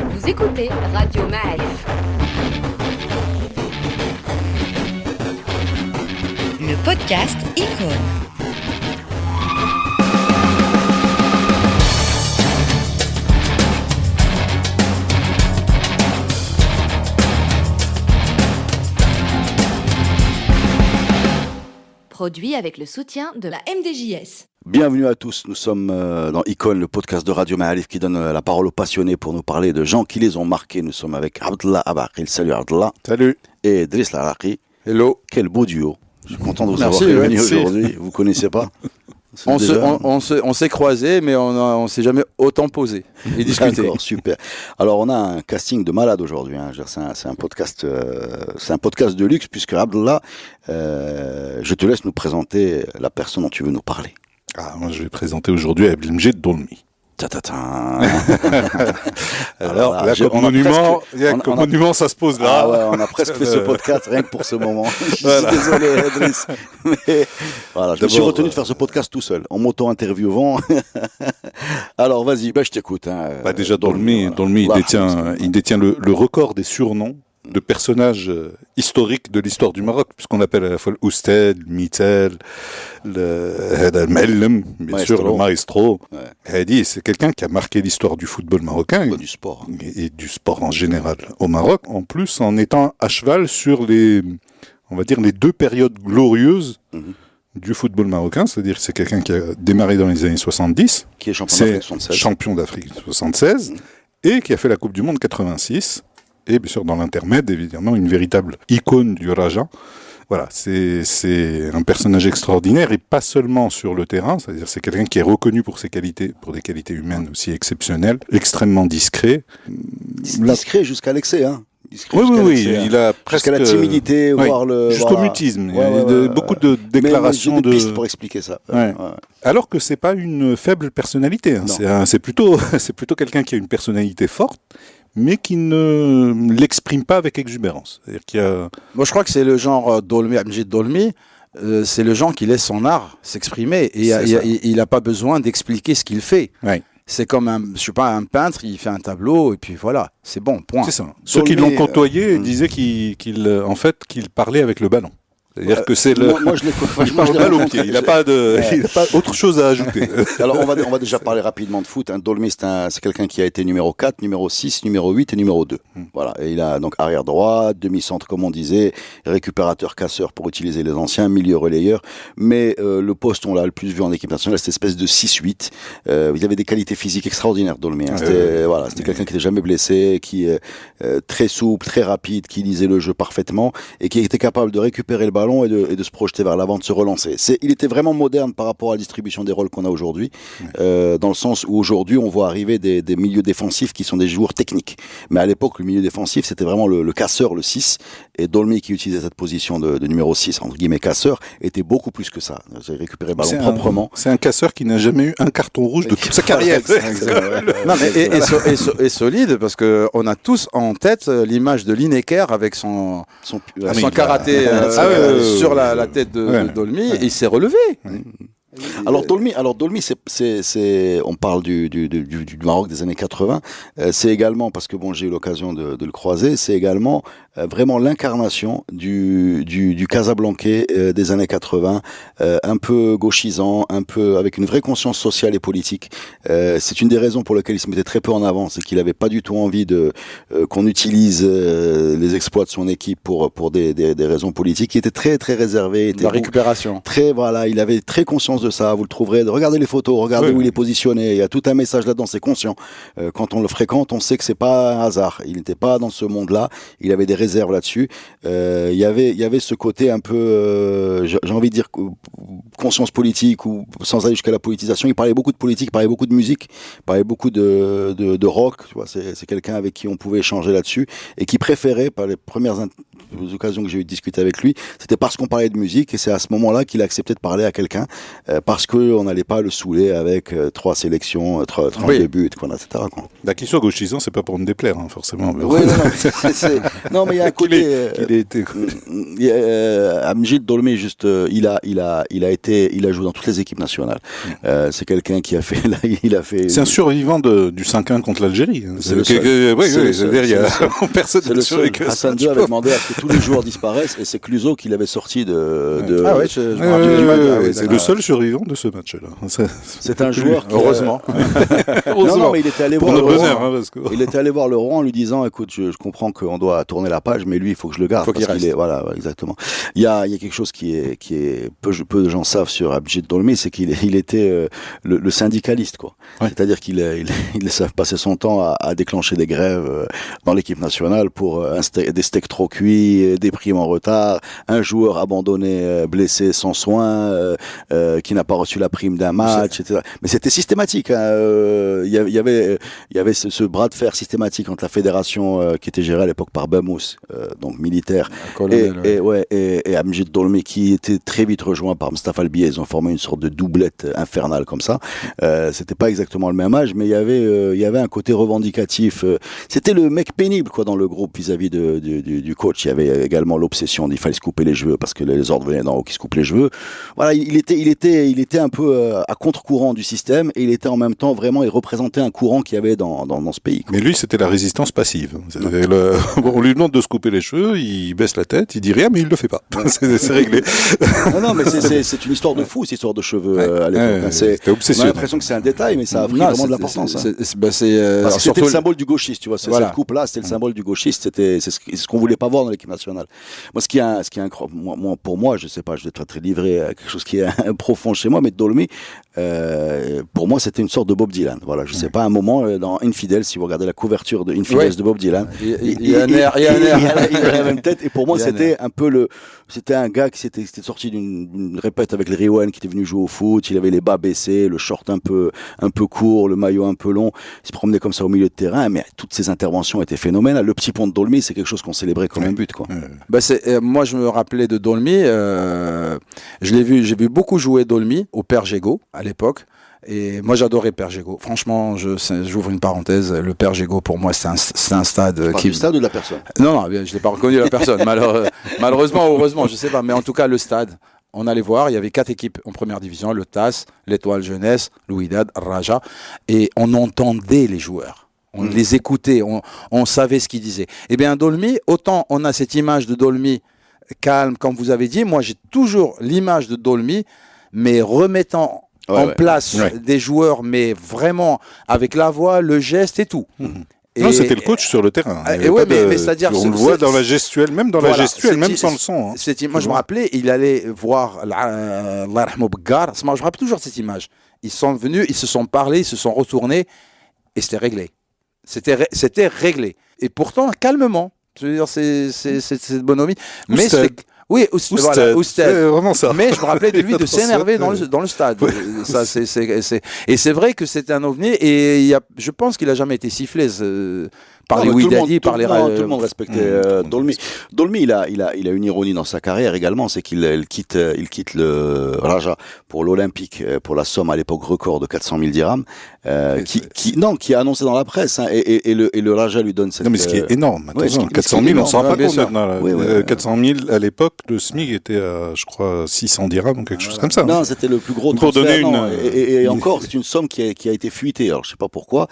Vous écoutez Radio Ma'arif. Le podcast Icône. Produit avec le soutien de la MDJS. Bienvenue à tous, nous sommes dans Icône, le podcast de Radio Ma'arif qui donne la parole aux passionnés pour nous parler de gens qui les ont marqués. Nous sommes avec Abdallah Abaqil, salut Abdallah. Salut. Et Driss Laraqi. Hello. Quel beau duo. Je suis content de vous avoir réunis aujourd'hui. Vous ne connaissez pas? On s'est croisés, mais on s'est jamais autant posé et discuté. D'accord, super. Alors on a un casting de malade aujourd'hui. Hein. C'est un podcast de luxe puisque Abdallah, je te laisse nous présenter la personne dont tu veux nous parler. Moi je vais présenter aujourd'hui Abdelmjid Dolmi. Alors là, comme monument, ça se pose là. Ah ouais, on a presque fait ce podcast rien que pour ce moment. Je suis désolé, Idriss. Mais voilà, je me suis retenu de faire ce podcast tout seul, en m'auto-interviewant. Alors vas-y, je t'écoute. Hein. Déjà, Dolmi, il détient le record des surnoms de personnages historiques de l'histoire du Maroc, puisqu'on appelle à la fois l'Oustad, le Mitel, le Mellem, bien sûr, le Maestro. Hadi, c'est quelqu'un qui a marqué l'histoire du football marocain du sport. Et du sport en général au Maroc, en plus en étant à cheval sur les deux périodes glorieuses du football marocain, c'est-à-dire que c'est quelqu'un qui a démarré dans les années 70, qui est champion d'Afrique 76, et qui a fait la Coupe du Monde 86. Et bien sûr, dans l'intermède, évidemment, une véritable icône du Raja. Voilà, c'est un personnage extraordinaire, et pas seulement sur le terrain, c'est-à-dire c'est quelqu'un qui est reconnu pour ses qualités, pour des qualités humaines aussi exceptionnelles, extrêmement discret. Discret jusqu'à l'excès, hein. Oui, il a presque... Jusqu'à la timidité, voire le... Jusqu'au mutisme. Beaucoup de déclarations mais j'ai des pistes pour expliquer ça. Alors que c'est pas une faible personnalité, hein. C'est plutôt quelqu'un qui a une personnalité forte, mais qui ne l'exprime pas avec exubérance. C'est-à-dire qu'il y a... Moi, je crois que c'est le genre Abdelmjid Dolmi, c'est le genre qui laisse son art s'exprimer, et il n'a pas besoin d'expliquer ce qu'il fait. Ouais. C'est comme un peintre, il fait un tableau, et puis voilà, c'est bon, point. C'est ça. Ceux qui l'ont côtoyé disaient qu'il parlait avec le ballon. C'est-à-dire que c'est le... Moi, je l'ai pied. Il n'a pas autre chose à ajouter. Alors, on va déjà parler rapidement de foot. Dolmi, c'est quelqu'un qui a été numéro 4, numéro 6, numéro 8 et numéro 2. Voilà. Et il a donc arrière droit, demi-centre, comme on disait, récupérateur, casseur pour utiliser les anciens, milieu relayeur. Mais le poste, on l'a le plus vu en équipe nationale, cette espèce de 6-8. Il avait des qualités physiques extraordinaires, Dolmi. Hein. C'était quelqu'un qui n'était jamais blessé, qui est très souple, très rapide, qui lisait le jeu parfaitement et qui était capable de récupérer le ballon et de se projeter vers l'avant, de se relancer. Il était vraiment moderne par rapport à la distribution des rôles qu'on a aujourd'hui, dans le sens où aujourd'hui on voit arriver des milieux défensifs qui sont des joueurs techniques. Mais à l'époque, le milieu défensif, c'était vraiment le casseur, le 6, et Dolmi, qui utilisait cette position de numéro 6, entre guillemets casseur, était beaucoup plus que ça. Il récupérait le ballon proprement. C'est un casseur qui n'a jamais eu un carton rouge de toute sa carrière. Et solide, parce qu'on a tous en tête l'image de Lineker avec son karaté sur la tête de Dolmi, et il s'est relevé. Alors Dolmi, on parle du Maroc des années 80. C'est également, parce que j'ai eu l'occasion de le croiser, c'est également vraiment l'incarnation du Casablancais des années 80, un peu gauchisant, un peu avec une vraie conscience sociale et politique. C'est une des raisons pour lesquelles il se mettait très peu en avant, c'est qu'il n'avait pas du tout envie qu'on utilise les exploits de son équipe pour des raisons politiques. Il était très très réservé. La récupération. Il avait très conscience de ça. Vous le trouverez. Regardez les photos, regardez où il est positionné. Il y a tout un message là-dedans. C'est conscient. Quand on le fréquente, on sait que c'est pas un hasard. Il n'était pas dans ce monde-là. Il avait des réserves là-dessus. Il y avait ce côté un peu, j'ai envie de dire, conscience politique, ou sans aller jusqu'à la politisation. Il parlait beaucoup de politique, il parlait beaucoup de musique, il parlait beaucoup de rock. Tu vois, c'est quelqu'un avec qui on pouvait échanger là-dessus et qui préférait, par les premières occasions que j'ai eu de discuter avec lui, c'était parce qu'on parlait de musique, et c'est à ce moment-là qu'il a accepté de parler à quelqu'un parce qu'on n'allait pas le saouler avec 3 sélections, 32 buts, quoi, etc. Quoi. Qu'il soit gauchisant, c'est pas pour me déplaire, hein, forcément. Oui, non, mais il y a un côté. Amjid Dolmi, juste, il a joué dans toutes les équipes nationales. C'est quelqu'un qui a fait, C'est un survivant du 5-1 contre l'Algérie. Personne c'est le seul. Hassan II avait demandé à ce que tous les joueurs disparaissent, et c'est Clouseau qui l'avait sorti de. Ah ouais, c'est le seul survivant de ce match-là. C'est un joueur qui. Heureusement. Non, mais il était allé voir le Rouen. Il était allé voir le Rouen en lui disant, écoute, je comprends qu'on doit tourner la page, mais lui, il faut que je le garde. Faut qu'il reste. Voilà, exactement. Il y a quelque chose qui est peu de gens savent sur Amjid Dolmi, c'est qu'il était le syndicaliste, quoi. Ouais. C'est-à-dire qu'il passait son temps à déclencher des grèves dans l'équipe nationale pour des steaks trop cuits, des primes en retard, un joueur abandonné, blessé sans soin, qui n'a pas reçu la prime d'un match, etc. Mais c'était systématique. Il y avait ce bras de fer systématique entre la fédération qui était gérée à l'époque par Bamous, donc militaire, et Amjid Dolmi, qui était très vite rejoint par Mustafa Albiez. Ils ont formé une sorte de doublette infernale comme ça. C'était pas exactement le même âge, mais il y avait un côté revendicatif. C'était le mec pénible, quoi, dans le groupe vis-à-vis du coach. Il y avait également l'obsession d'il fallait se couper les cheveux parce que les ordres venaient d'en haut qui se coupent les cheveux. Voilà, il était un peu à contre-courant du système, et il était en même temps vraiment, il représentait un courant qu'il y avait dans ce pays, quoi. Mais lui, c'était la résistance passive. On lui demande de se couper les cheveux, il baisse la tête, il dit rien, mais il le fait pas. C'est réglé. Non, mais c'est une histoire de fou, cette histoire de cheveux à l'époque. C'était obsessionnel. On a l'impression que c'est un détail, mais ça a pris vraiment de l'importance. Parce que c'était le symbole du gauchiste, tu vois. Voilà. Cette coupe-là, c'était le symbole du gauchiste. C'est ce qu'on voulait pas voir dans l'équipe nationale. Moi, ce qui est incroyable, pour moi, je sais pas, je vais être très livré à quelque chose qui est profond chez moi, mais Dolmi, pour moi, c'était une sorte de Bob Dylan. Voilà, je sais pas, un moment dans Infidèles, si vous regardez la couverture de Infidèles de Bob Dylan, il y a un air, il a la même tête. Et pour moi, c'était un peu c'était un gars qui s'était sorti d'une répète avec les Riwan, qui était venu jouer au foot. Il avait les bas baissés, le short un peu court, le maillot un peu long. Il se promenait comme ça au milieu de terrain, mais toutes ses interventions étaient phénoménales. Le petit pont de Dolmi, c'est quelque chose qu'on célébrait comme un but, quoi. Moi, je me rappelais de Dolmi. J'ai vu beaucoup jouer Dolmi au Père Gégaud à l'époque. Et moi, j'adorais Père Gégaud. Franchement, j'ouvre une parenthèse. Le Père Gégaud, pour moi, c'est un stade qui. Du stade ou de la personne? Non, je l'ai pas reconnu la personne. Malheureusement ou heureusement, je sais pas. Mais en tout cas, le stade. On allait voir, il y avait 4 équipes en première division, le TAS, l'Étoile Jeunesse, l'Ouidad, Raja, et on entendait les joueurs. On les écoutait, on savait ce qu'ils disaient. Eh bien, Dolmi, autant on a cette image de Dolmi calme, comme vous avez dit, moi j'ai toujours l'image de Dolmi, mais remettant en place des joueurs, mais vraiment avec la voix, le geste et tout. Non, c'était le coach sur le terrain. Mais c'est-à-dire, on le voit dans la gestuelle, même dans la gestuelle, même sans le son. Moi, je me rappelais, il allait voir Allah yarhamou Beggar. Je me rappelle toujours de cette image. Ils sont venus, ils se sont parlé, ils se sont retournés, et c'était réglé. C'était réglé. Et pourtant, calmement. Je veux dire, c'est de bonhomie. Mais c'est... Oui, Oustad. Vraiment ça. Mais je me rappelais de lui de s'énerver dans le stade. Ça, et c'est vrai que c'était un ovni, et je pense qu'il a jamais été sifflé par les Ouidadi, par les. Tout le monde respectait Dolmi. Dolmi, il a une ironie dans sa carrière également, c'est qu'il quitte le Raja pour l'Olympique, pour la somme à l'époque record de 400 000 dirhams, qui a annoncé dans la presse, hein, et le Raja lui donne cette. Non, mais ce qui est énorme. 400 000, on s'en rend pas compte. 400 000 à l'époque, le SMIC était à, je crois, 600 dirhams ou quelque chose comme ça. Non, c'était le plus gros transfert. Et encore, c'est une somme qui a été fuitée. Alors, je sais pas pourquoi.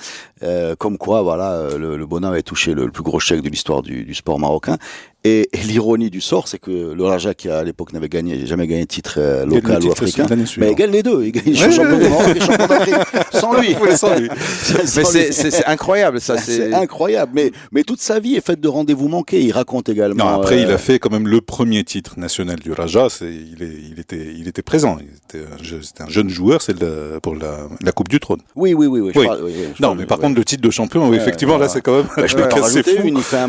Comme quoi, voilà, le bonhomme avait touché le plus gros chèque de l'histoire du sport marocain. Et l'ironie du sort, c'est que le Raja, qui à l'époque n'avait jamais gagné de titre local ou africain, mais il gagne les deux. Il gagne champion du Maroc et champion d'Afrique. Sans lui. Mais c'est incroyable, ça. C'est incroyable. Mais toute sa vie est faite de rendez-vous manqués. Il raconte également. Non, après, il a fait quand même le premier titre national du Raja. Il était présent. C'était un jeune joueur. C'est pour la Coupe du Trône. Oui. Non, mais par contre, le titre de champion, effectivement, là, c'est quand même. Je peux en rajouter une. Il fait un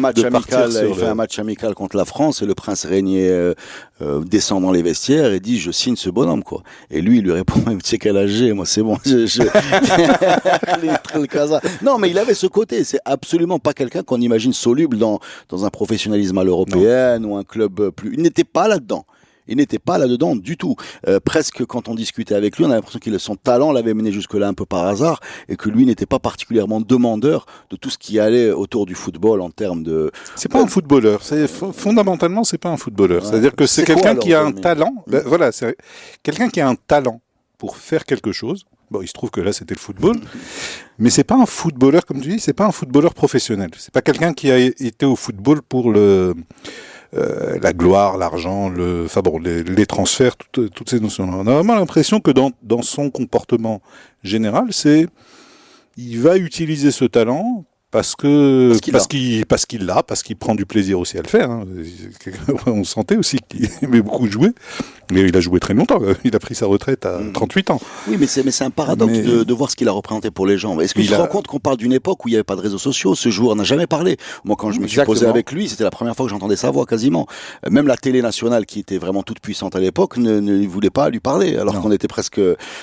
match amical contre la France, et le prince Régnier descend dans les vestiaires et dit: je signe ce bonhomme, quoi. Et lui, il lui répond: tu sais quel âge j'ai, moi, c'est bon. Non, mais il avait ce côté. C'est absolument pas quelqu'un qu'on imagine soluble dans un professionnalisme à l'européenne ou un club plus. Il n'était pas là-dedans. Il n'était pas là-dedans du tout. Presque quand on discutait avec lui, on a l'impression que son talent l'avait mené jusque-là un peu par hasard et que lui n'était pas particulièrement demandeur de tout ce qui allait autour du football en termes de... C'est pas un footballeur. Fondamentalement, c'est pas un footballeur. Ouais. C'est-à-dire que c'est C'est quelqu'un quoi, qui a alors, un talent. Voilà, c'est quelqu'un qui a un talent pour faire quelque chose. Bon, il se trouve que là, c'était le football. Mais c'est pas un footballeur, comme tu dis, c'est pas un footballeur professionnel. C'est pas quelqu'un qui a été au football pour la gloire, l'argent, les transferts, toutes ces notions-là. On a vraiment l'impression que dans son comportement général, il va utiliser ce talent parce qu'il prend du plaisir aussi à le faire. Hein. On sentait aussi qu'il aimait beaucoup jouer. Mais il a joué très longtemps. Il a pris sa retraite à 38 ans. Oui, mais c'est un paradoxe de voir ce qu'il a représenté pour les gens. Est-ce que tu te rends compte qu'on parle d'une époque où il n'y avait pas de réseaux sociaux? Ce joueur n'a jamais parlé. Moi, quand je me suis posé avec lui, c'était la première fois que j'entendais sa voix quasiment. Même la télé nationale, qui était vraiment toute puissante à l'époque, ne voulait pas lui parler. Alors qu'on était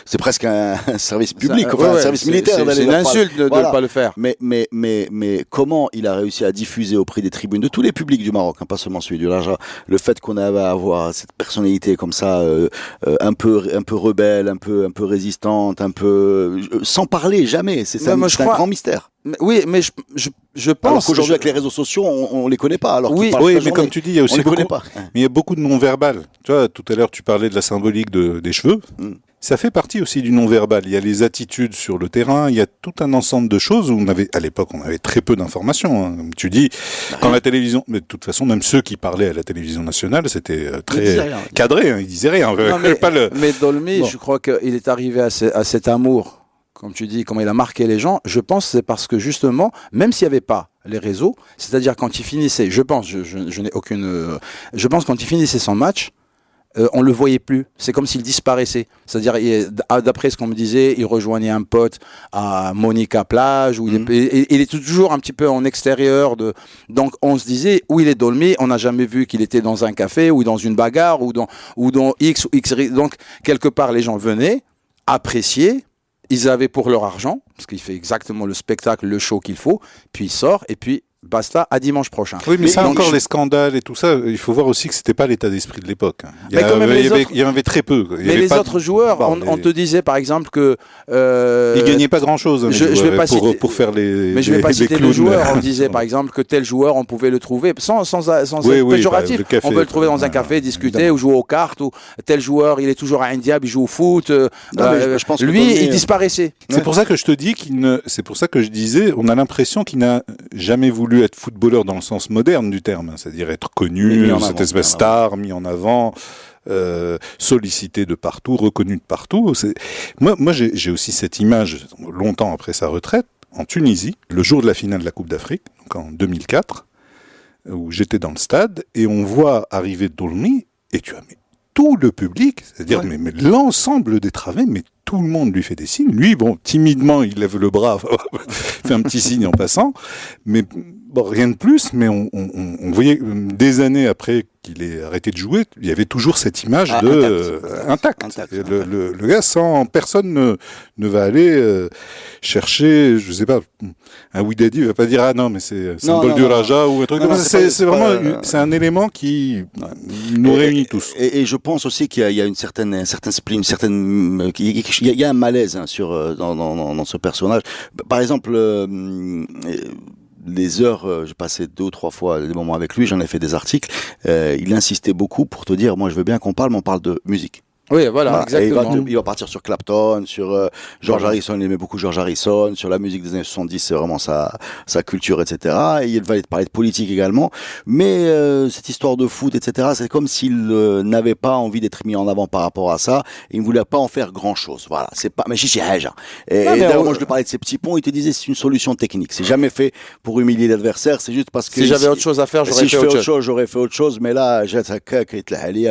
c'est presque un service public, un service militaire. C'est une insulte de ne pas le faire. Mais comment il a réussi à diffuser auprès des tribunes de tous les publics du Maroc, pas seulement celui du Raja, le fait qu'on avait à avoir cette personnalité comme ça, un peu rebelle, un peu résistante, sans parler jamais. C'est un grand mystère. Oui, mais je pense. Alors qu'aujourd'hui, avec les réseaux sociaux, on les connaît pas. Alors oui, mais comme tu dis, il y a aussi il y a beaucoup de non-verbal. Tu vois, tout à l'heure, tu parlais de la symbolique des cheveux. Ça fait partie aussi du non-verbal. Il y a les attitudes sur le terrain, il y a tout un ensemble de choses où à l'époque, on avait très peu d'informations. Hein. Comme tu dis, quand la télévision, mais de toute façon, même ceux qui parlaient à la télévision nationale, c'était très cadré, hein, ils disaient rien. Non, mais Dolmy, je crois qu'il est arrivé à cet amour, comme tu dis, comment il a marqué les gens. Je pense que c'est parce que justement, même s'il n'y avait pas les réseaux, c'est-à-dire quand il finissait, je pense quand il finissait son match, on le voyait plus. C'est comme s'il disparaissait. C'est-à-dire, d'après ce qu'on me disait, il rejoignait un pote à Monica Plage, où il est toujours un petit peu en extérieur. Donc, on se disait, où il est Dolmy, on n'a jamais vu qu'il était dans un café, ou dans une bagarre, ou dans X ou X. Donc, quelque part, les gens venaient, apprécier, ils avaient pour leur argent, parce qu'il fait exactement le spectacle, le show qu'il faut, puis il sort, et puis basta, à dimanche prochain. Oui, mais ça encore, les scandales et tout ça, il faut voir aussi que c'était pas l'état d'esprit de l'époque. Il y en avait très peu. Mais les autres joueurs, on te disait par exemple que... ils gagnaient pas grand-chose je vais pas citer, pour faire les... Mais je vais pas citer le joueur. On disait par exemple que tel joueur, on pouvait le trouver, sans être péjoratif. On peut le trouver dans un café, discuter, ou jouer aux cartes, ou tel joueur, il est toujours à un diable, il joue au foot. Lui, il disparaissait. C'est pour ça que je te dis c'est pour ça que je disais, on a l'impression qu'il n'a jamais voulu être footballeur dans le sens moderne du terme, c'est-à-dire être connu, cette espèce star, mis en avant, sollicité de partout, reconnu de partout. Moi j'ai aussi cette image, longtemps après sa retraite, en Tunisie, le jour de la finale de la Coupe d'Afrique, donc en 2004, où j'étais dans le stade, et on voit arriver Dolmy, et tu as tout le public, c'est-à-dire mais l'ensemble des travées, mais tout le monde lui fait des signes. Lui, timidement, il lève le bras, fait un petit signe en passant, mais rien de plus. Mais on voyait des années après qu'il ait arrêté de jouer, il y avait toujours cette image intact. Le gars, personne ne va aller chercher, je sais pas, un Ouidadi va pas dire non mais c'est un bol du Raja ou un truc comme ça. C'est vraiment c'est un élément qui nous réunit tous. Et je pense aussi qu'il y a un certain spleen, il y a un malaise dans ce personnage. Par exemple, les heures, j'ai passé 2 ou 3 fois des moments avec lui, j'en ai fait des articles. Il insistait beaucoup pour te dire, moi je veux bien qu'on parle, mais on parle de musique. Oui, voilà, exactement. Il va partir sur Clapton, sur George Harrison, il aimait beaucoup George Harrison, sur la musique des années 70, c'est vraiment sa culture, etc. Et il va parler de politique également. Mais cette histoire de foot, etc., c'est comme s'il n'avait pas envie d'être mis en avant par rapport à ça. Et il ne voulait pas en faire grand-chose. Voilà, c'est pas... Mais chichi, Et d'ailleurs, moi, je lui parlais de ces petits ponts, il te disait c'est une solution technique. C'est jamais fait pour humilier l'adversaire, c'est juste parce que... Si j'avais autre chose à faire, j'aurais fait autre chose. J'aurais fait autre chose, mais là, j'ai sa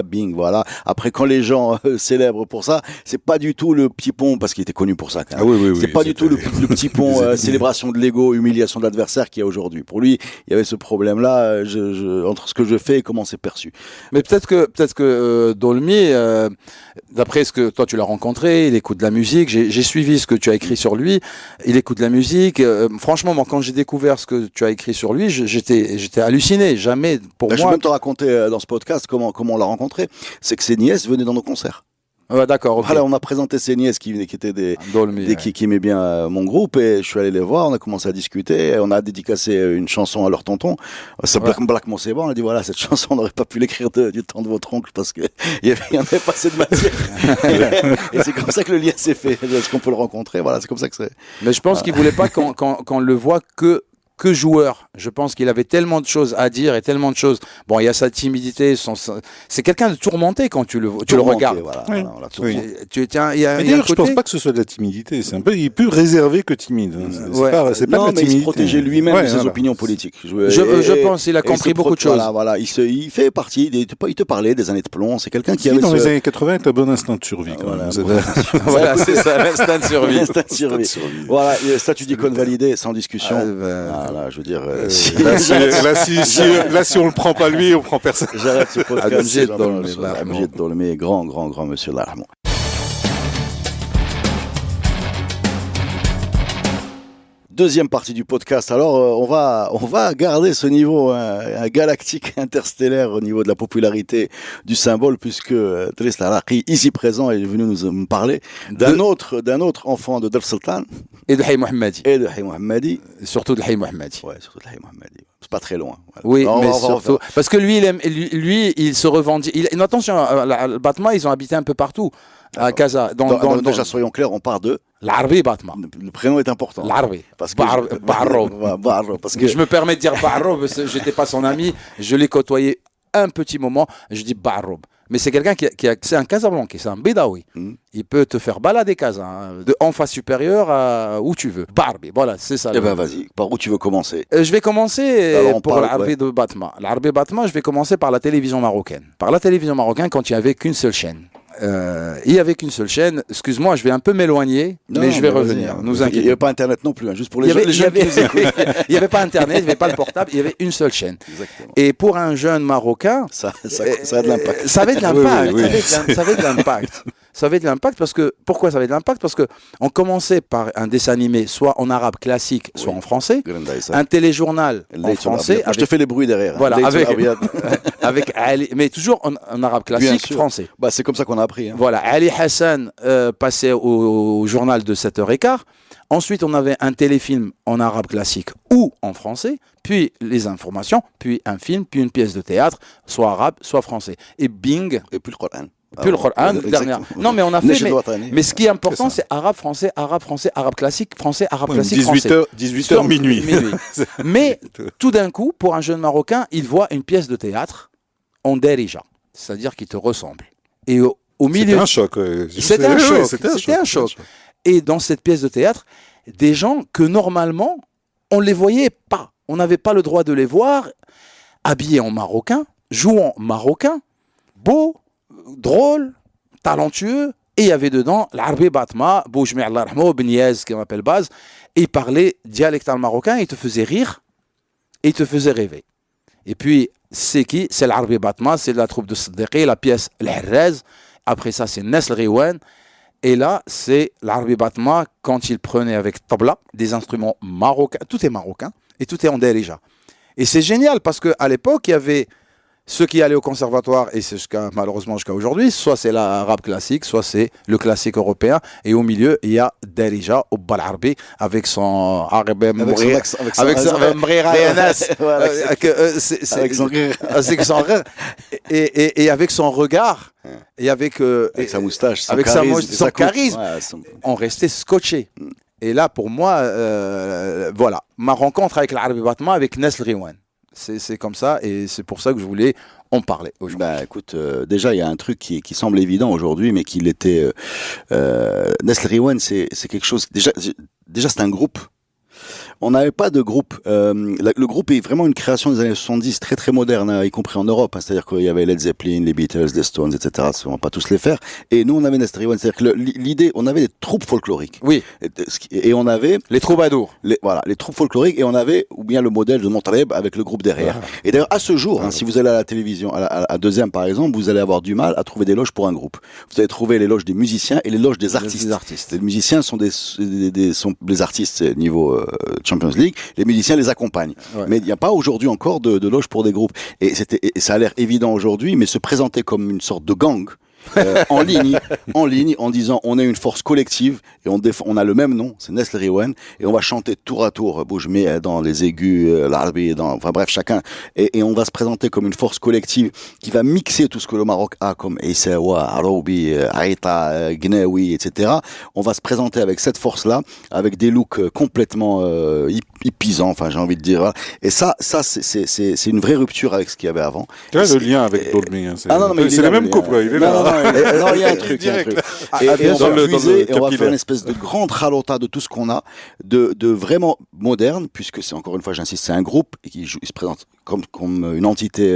bing, voilà. Après, quand les gens célèbre pour ça. C'est pas du tout le petit pont, parce qu'il était connu pour ça quand même. Ah oui, c'est pas du tout le petit pont célébration de l'ego, humiliation de l'adversaire qu'il y a aujourd'hui. Pour lui, il y avait ce problème-là entre ce que je fais et comment c'est perçu. Mais peut-être que Dolmy, d'après ce que toi tu l'as rencontré, il écoute de la musique. J'ai suivi ce que tu as écrit sur lui. Il écoute de la musique. Franchement, moi, quand j'ai découvert ce que tu as écrit sur lui, j'étais halluciné. Jamais pour Je moi. vais même te raconter dans ce podcast comment on l'a rencontré. C'est que ses nièces venaient dans nos concerts. Ouais, d'accord. Okay. Voilà, on a présenté ses nièces qui étaient Dolmy, qui aimaient bien mon groupe, et je suis allé les voir, on a commencé à discuter, on a dédicacé une chanson à leur tonton. Ça Black Mosseba, on a dit voilà, cette chanson on n'aurait pas pu l'écrire du temps de votre oncle parce que il y en avait pas assez de matière. et c'est comme ça que le lien s'est fait. Est-ce qu'on peut le rencontrer? Voilà, c'est comme ça que c'est. Mais je pense qu'il voulait pas qu'on le voit que joueur. Je pense qu'il avait tellement de choses à dire et tellement de choses. Bon, il y a sa timidité, c'est quelqu'un de tourmenté quand tu le regardes. Voilà, oui. voilà, Oui. D'ailleurs, je pense pas que ce soit de la timidité. C'est un peu, il est plus réservé que timide. C'est pas de la timidité. Il se protégeait lui-même de ses opinions politiques. Je pense qu'il a compris beaucoup de choses. Voilà, il fait partie. Il te parlait des années de plomb. C'est quelqu'un qui avait dans les années 80, est un bon instinct de survie. Voilà, c'est ça, l'instinct de survie. Voilà, statut d'icône validé, sans discussion. Voilà, je veux dire. Là, si on le prend pas lui, on prend personne. J'arrête ce podcast. Amjid Dolmy, grand monsieur Larmon. Deuxième partie du podcast. Alors, on va garder ce niveau galactique, interstellaire au niveau de la popularité du symbole, puisque Driss Laraqi, ici présent, est venu nous parler d'un autre enfant de Dar Sultan. Et de Hay Mohammadi. Surtout de Hay Mohammadi. Ouais, surtout de Hay Mohammadi. C'est pas très loin. Voilà. Oui, mais surtout parce que lui, il se revendique. Attention, le Batma, ils ont habité un peu partout. À Casa. Déjà, soyons clairs, on part de l'Arbi Batma. Le prénom est important. L'Arbi. Parce que parce que je me permets de dire Barrob, parce que j'étais pas son ami, je l'ai côtoyé un petit moment, je dis Barrob. Mais c'est quelqu'un c'est un Casablancais, c'est un Bédaoui. Il peut te faire balader Casa, en face supérieure à où tu veux. Barbi, voilà, c'est ça. Eh ben vas-y, par où tu veux commencer? Je vais commencer pour l'Arbi de Batma. L'Arbi Batma, je vais commencer par la télévision marocaine. Par la télévision marocaine, quand il n'y avait qu'une seule chaîne. Il n'y avait qu'une seule chaîne. Excuse-moi, je vais un peu m'éloigner, mais je vais revenir. Nous inquiétez. Il n'y avait pas Internet non plus, juste pour les jeunes qui nous écoutent. Il n'y avait pas Internet, il n'y avait pas le portable, il y avait une seule chaîne. Exactement. Et pour un jeune Marocain, ça a de l'impact. Ça avait de l'impact. Oui. Ça avait de l'impact. Ça avait de l'impact parce que pourquoi ça avait de l'impact? Parce que on commençait par un dessin animé, soit en arabe classique, soit en français, un téléjournal en français. Je te fais les bruits derrière. Voilà, avec Ali, mais toujours en arabe classique français. Bah, c'est comme ça qu'on a appris. Voilà, Ali Hassan passait au journal de 7h15. Ensuite, on avait un téléfilm en arabe classique ou en français, puis les informations, puis un film, puis une pièce de théâtre, soit arabe, soit français. Et bing. Et puis le Coran. Puis le Coran, dernière. Non, mais on a fait. Mais ce qui est important, c'est arabe, français, arabe classique, français, arabe classique, français. 18h, minuit. Mais tout d'un coup, pour un jeune Marocain, il voit une pièce de théâtre en derija, c'est-à-dire qu'il te ressemble. Et au milieu. C'était un choc. C'était un choc. Et dans cette pièce de théâtre, des gens que normalement, on ne les voyait pas. On n'avait pas le droit de les voir habillés en marocain, jouant marocain, beau, drôle, talentueux, et il y avait dedans l'Arbi Batma, Boujmi Allah Rahmo, Beniez, qu'on appelle Baz, et il parlait dialectal marocain, il te faisait rire, et il te faisait rêver. Et puis, c'est qui? C'est l'Arbi Batma, c'est de la troupe de Siddiqi, la pièce L'Herrez, après ça c'est Nesl Riwan, et là c'est l'Arbi Batma quand il prenait avec tabla, des instruments marocains, tout est marocain, et tout est en derija. Et c'est génial, parce qu'à l'époque, il y avait ceux qui allaient au conservatoire, et c'est malheureusement jusqu'à aujourd'hui, soit c'est l'arabe classique, soit c'est le classique européen, et au milieu, il y a Darija, au Balarbi, avec son avec son rire, et avec son regard, et avec sa moustache, avec son charisme, on restait scotché. Et là, pour moi, voilà, ma rencontre avec l'Arbi Batma, avec Nesl Riwan. C'est comme ça, et c'est pour ça que je voulais en parler aujourd'hui. Bah écoute, déjà il y a un truc qui semble évident aujourd'hui, mais qui l'était. Nesl Riwan, c'est quelque chose. Déjà c'est un groupe On n'avait pas de groupe. Le groupe est vraiment une création des années 70, très très moderne, hein, y compris en Europe. Hein, c'est-à-dire qu'il y avait Led Zeppelin, les Beatles, les Stones, etc. On va pas tous les faire. Et nous, on avait Nestor Iwan. C'est-à-dire que l'idée, on avait des troupes folkloriques. Oui. Et on avait les troubadours. Les troupes folkloriques. Et on avait ou bien le modèle de Montaleb avec le groupe derrière. Et d'ailleurs, à ce jour, si vous allez à la télévision, à Deuxième par exemple, vous allez avoir du mal à trouver des loges pour un groupe. Vous allez trouver les loges des musiciens et les loges des artistes. Les musiciens sont des artistes niveau Champions League. Les musiciens les accompagnent. Ouais. Mais il n'y a pas aujourd'hui encore de loges pour des groupes. Et ça a l'air évident aujourd'hui, mais se présenter comme une sorte de gang. En ligne, en disant on est une force collective et on a le même nom, c'est Nesl Riwen, et on va chanter tour à tour, Boujmé dans les aigus, l'Arbi, enfin bref, chacun, et on va se présenter comme une force collective qui va mixer tout ce que le Maroc a comme Issawa, Aroubi, Aïta, Gnaoui, etc. On va se présenter avec cette force-là, avec des looks complètement hippisants, enfin j'ai envie de dire, et ça c'est une vraie rupture avec ce qu'il y avait avant. Tu vois le lien avec Dolmy, hein, c'est la même couple, il est là. Non, il y a un truc. Et on va puiser, et on va faire une espèce de grande ralota de tout ce qu'on a, de vraiment moderne, puisque c'est encore une fois, j'insiste, c'est un groupe et il se présente comme une entité,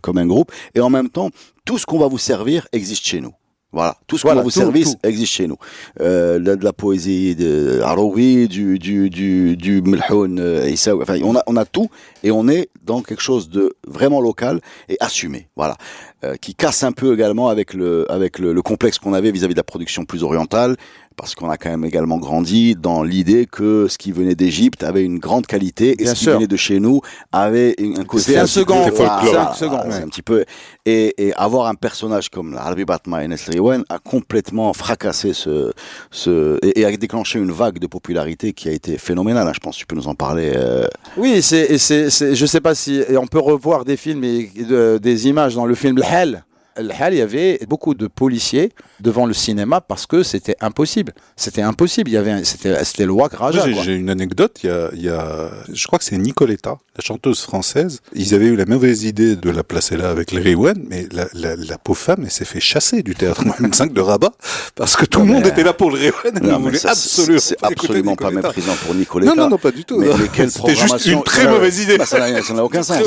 comme un groupe, et en même temps, tout ce qu'on va vous servir existe chez nous. Voilà, tout ce qu'on va vous servir existe chez nous. De la poésie de Aroui, du Melhoun, Issa, enfin on a tout et on est dans quelque chose de vraiment local et assumé. Voilà, qui casse un peu également avec le complexe qu'on avait vis-à-vis de la production plus orientale, parce qu'on a quand même également grandi dans l'idée que ce qui venait d'Égypte avait une grande qualité et ce qui venait de chez nous avait un côté c'est un second folklore. C'est un petit peu et avoir un personnage comme l'Arbi Batma et Nesl Riwen a complètement fracassé et a déclenché une vague de popularité qui a été phénoménale, hein. Je pense que tu peux nous en parler. Oui, je sais pas si on peut revoir des films et des images dans le film L'Hal. Il y avait beaucoup de policiers devant le cinéma parce que c'était impossible. C'était le Wak Raja. J'ai une anecdote. Il y a, je crois que c'est Nicoletta, la chanteuse française. Ils avaient eu la mauvaise idée de la placer là avec les Riwen, mais la pauvre femme, elle s'est fait chasser du théâtre Mohamed V de Rabat parce que tout le monde était là pour le Riwen. C'est absolument pas méprisant pour Nicoletta. Non, pas du tout. Mais quelle c'était juste une très mauvaise idée. Ça n'a aucun sens.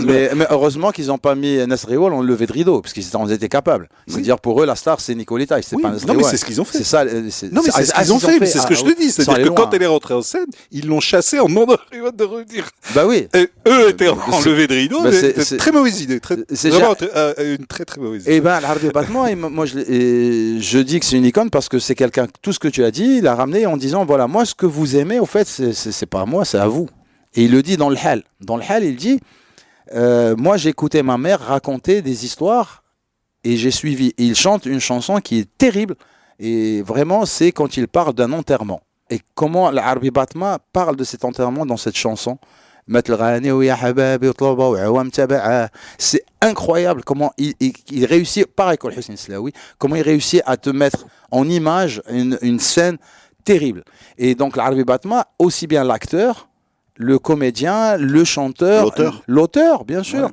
Mais heureusement qu'ils n'ont pas mis Riwen ont levé de rideau parce qu'ils en étaient capables. Oui. C'est-à-dire pour eux la star c'est Nicoletta, c'est pas non mais c'est ce qu'ils ont fait. C'est ça. Non mais c'est ce qu'ils ont fait. C'est ce que je te dis. C'est-à-dire que quand elle est rentrée en scène, ils l'ont chassée en demandant à Riwen de revenir. Bah oui. Et eux étaient en levée de rideau. C'est très mauvaise idée. C'est vraiment une très très mauvaise idée. Et ben l'Arbi Batma, moi je dis que c'est une icône parce que c'est quelqu'un. Tout ce que tu as dit, il a ramené en disant voilà moi ce que vous aimez au fait c'est pas à moi, c'est à vous. Et il le dit dans le Hal. Dans le Hal il dit moi j'écoutais ma mère raconter des histoires et j'ai suivi. Et il chante une chanson qui est terrible et vraiment c'est quand il parle d'un enterrement. Et comment l'Arbi Batma parle de cet enterrement dans cette chanson. C'est incroyable comment il réussit, pareil que Hussein Slaoui, comment il réussit à te mettre en image une scène terrible. Et donc l'Arbi Batma, aussi bien l'acteur, le comédien, le chanteur, l'auteur, bien sûr, ouais.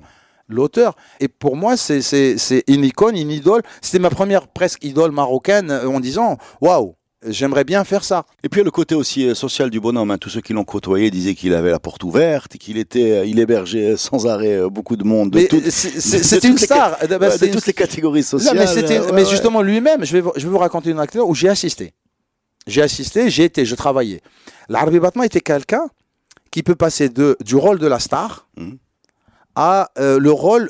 L'auteur. Et pour moi, c'est une icône, une idole. C'était ma première presque idole marocaine en disant waouh, j'aimerais bien faire ça. Et puis il y a le côté aussi social du bonhomme. Hein. Tous ceux qui l'ont côtoyé disaient qu'il avait la porte ouverte, il hébergeait sans arrêt beaucoup de monde. C'est une star. De toutes les catégories sociales. Non, mais justement lui-même, je vais vous raconter une anecdote où j'ai assisté. Je travaillais. L'Arbi Batma était quelqu'un qui peut passer du rôle de la star à le rôle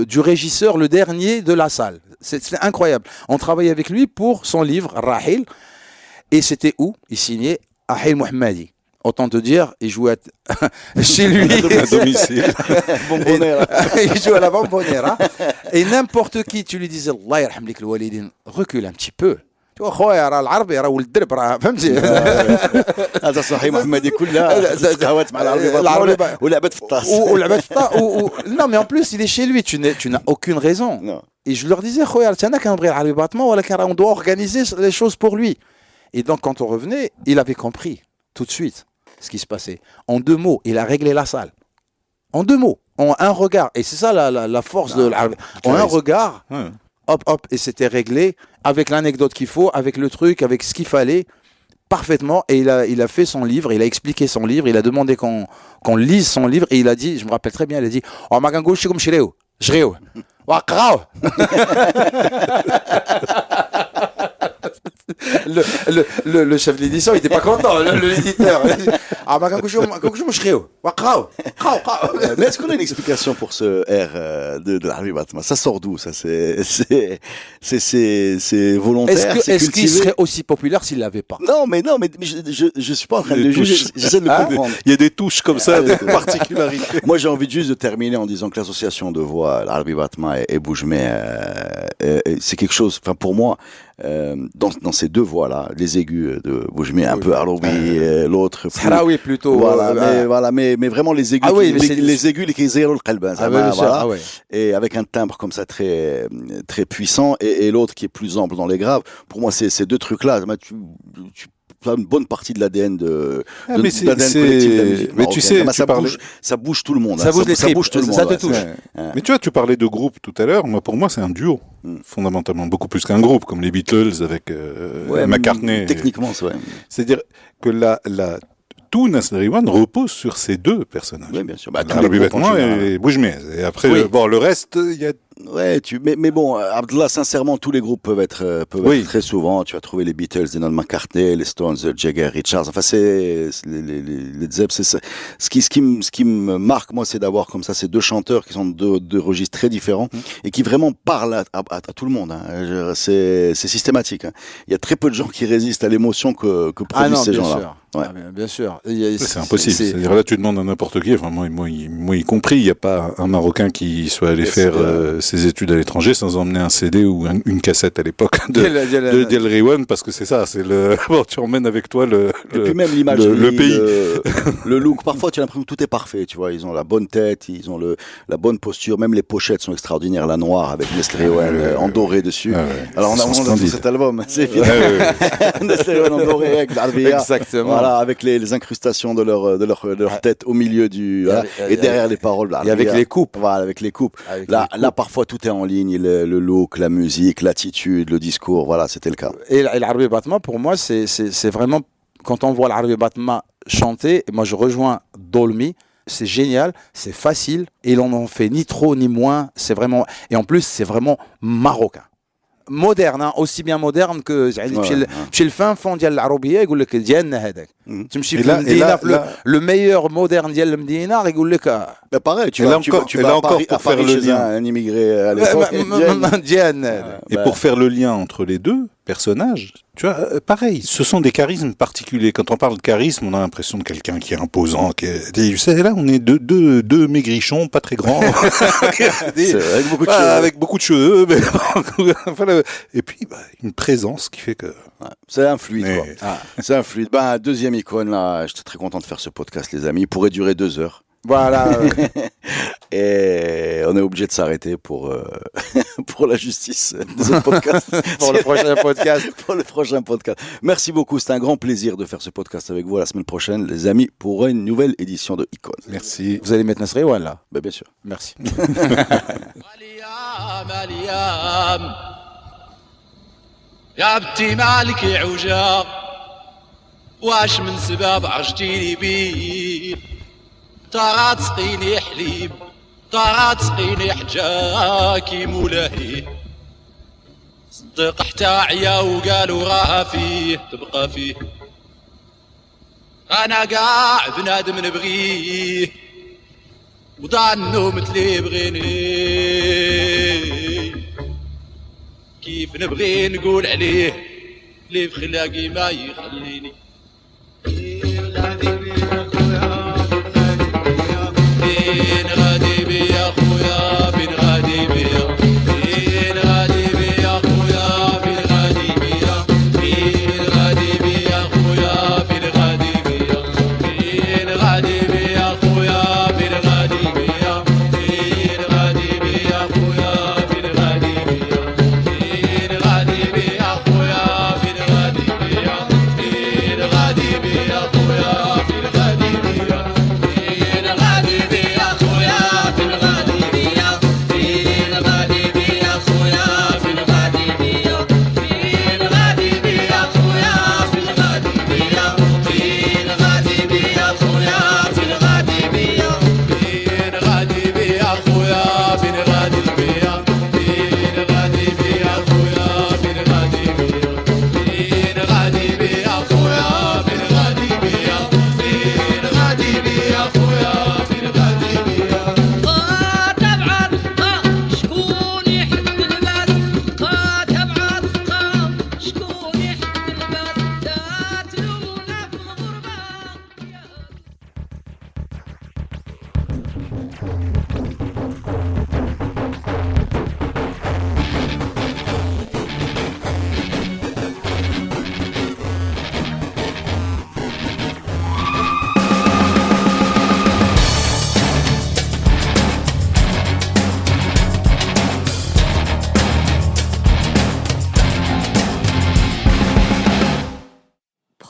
du régisseur, le dernier de la salle. C'est incroyable. On travaillait avec lui pour son livre, Rahil. Et c'était où il signait Ahil Mohammadi. Autant te dire, il jouait chez lui. À domicile. Il jouait à la Bombonera. Et n'importe qui, tu lui disais, Allah yarham lik al-walidin, recule un petit peu. خويا راه العربي راه ولد الدرب راه فهمتي هذا صحيح محمدي كلها تقهوات مع العربي ولعبت في الطاس non mais en plus il est chez lui tu n'as aucune raison non. Et je leur disais خويا انا كنبغي العربي باتما ولكن on doit organiser les choses pour lui. Et donc quand on revenait il avait compris tout de suite ce qui se passait. En 2 mots il a réglé la salle. En 2 mots, en un regard, et c'est ça la force de l'arabe. En un regard hop, et c'était réglé avec l'anecdote qu'il faut, avec le truc, avec ce qu'il fallait. parfaitement et il a fait son livre, il a expliqué son livre, il a demandé qu'on lise son livre et il a dit, je me rappelle très bien, il a dit « Oh, ma gango, je suis comme Shireo. Shireo. Wakrao » le chef de l'édition, il était pas content, l'éditeur. Ah, ma gango, je suis Shireo. Wakrao. Mais est-ce qu'on a une explication pour ce R de l'Arbi Batma? Ça sort d'où? Ça, c'est volontaire. Est-ce qu'il serait aussi populaire s'il l'avait pas? Non, mais je suis pas en train de le juger. J'essaie de le comprendre. Il y a des touches comme ça, des particularités. Moi, j'ai envie juste de terminer en disant que l'association de voix, l'Arbi Batma et Boujmé, c'est quelque chose, enfin, pour moi, dans ces deux voix-là, les aigus de Boujmé, un peu Aloubi, l'autre. Sahraoui plutôt. Voilà, mais vraiment les aigus, les aigus, les kizéro le qalban. Voilà. Et avec un timbre comme ça très, très puissant, et l'autre qui est plus ample dans les graves. Pour moi, ces deux trucs-là, tu une bonne partie de l'ADN de collectif de la musique. Mais tu sais, ça bouge tout le monde. Ça bouge tout le monde. Ça te touche. Mais tu vois, tu parlais de groupe tout à l'heure. Pour moi, c'est un duo. Fondamentalement, beaucoup plus qu'un groupe, comme les Beatles avec McCartney. Techniquement, c'est vrai. C'est-à-dire que tout Nasr Rewan repose sur ces deux personnages. Oui, bien sûr. Arbi Batma et Boujmé. Et après, le reste, il y a... Ouais, mais bon, Abdallah, sincèrement, tous les groupes peuvent être très souvent. Tu vas trouver les Beatles, Lennon, McCartney, les Stones, Jagger, Richards. Enfin, c'est les Zeb. C'est ça. Ce qui me marque, moi, c'est d'avoir comme ça ces deux chanteurs qui sont de deux registres très différents et qui vraiment parlent à tout le monde. Hein. C'est systématique. Hein. Il y a très peu de gens qui résistent à l'émotion que produisent ces gens-là. Ouais. Bien sûr. C'est impossible. C'est-à-dire là, tu demandes à n'importe qui, enfin, moi y compris, il n'y a pas un Marocain qui soit allé faire ses études à l'étranger sans emmener un CD ou une cassette à l'époque de Diel Rewan, parce que c'est ça, tu emmènes avec toi et puis même l'image, le pays. Le look. Parfois, tu as l'impression que tout est parfait, tu vois. Ils ont la bonne tête, ils ont la bonne posture, même les pochettes sont extraordinaires. La noire avec Nestlé Rewan en doré dessus. Alors, on a tout cet album, c'est évident. Nestlé Rewan en doré avec l'Arbia. Exactement. Voilà, avec les incrustations de leur tête au milieu et derrière les paroles. Et avec les coupes. Voilà, avec les coupes. Là, parfois, tout est en ligne. Le look, la musique, l'attitude, le discours. Voilà, c'était le cas. Et l'Arbi Batma, pour moi, c'est vraiment, quand on voit l'Arbi Batma chanter, moi, je rejoins Dolmi. C'est génial, c'est facile. Et l'on n'en fait ni trop ni moins. C'est vraiment, et en plus, c'est vraiment marocain. Moderne, hein, aussi bien moderne que chez le fin fond ديال العربيه يقول لك ديالنا هذاك تمشي في المدينه le meilleur moderne ديال المدينه يقول لك pareil tu vas à Paris chez un immigré à l'époque et pour faire le lien entre les deux personnages, tu vois, pareil, ce sont des charismes particuliers. Quand on parle de charisme, on a l'impression de quelqu'un qui est imposant, tu sais, là on est deux maigrichons pas très grands avec beaucoup de cheveux mais et puis une présence qui fait que c'est un fluide quoi. C'est un fluide. Deuxième icône là, j'étais très content de faire ce podcast les amis, il pourrait durer 2 heures. Voilà. Et on est obligé de s'arrêter pour la justice des autres podcasts. Pour le prochain podcast. Pour le prochain podcast. Merci beaucoup, c'était un grand plaisir de faire ce podcast avec vous. La semaine prochaine, les amis, pour une nouvelle édition de Icône. Merci. Vous allez mettre Nasr Rewan là? Bien sûr. Merci. يا بنتي مالك يا عوجة واش من سباب عشتيني بيه طاغا تسقيني حليب طاغا تسقيني حجاكي مولاهي صدق حتى عيا وقالوا راها فيه تبقى فيه انا قاع بنادم نبغيه وضعنو مثلي بغيني كيف نبغي نقول عليه اللي بخلاقي ما يخليني فين غادي بيا خويا فين غادي بيا فين غادي بيا خويا فين غادي بيا فين غادي بيا خويا فين غادي بيا فين غادي بيا خويا فين غادي بيا فين غادي بيا خويا فين غادي بيا فين غادي بيا خويا فين غادي بيا فين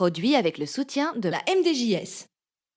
Produit avec le soutien de la MDJS.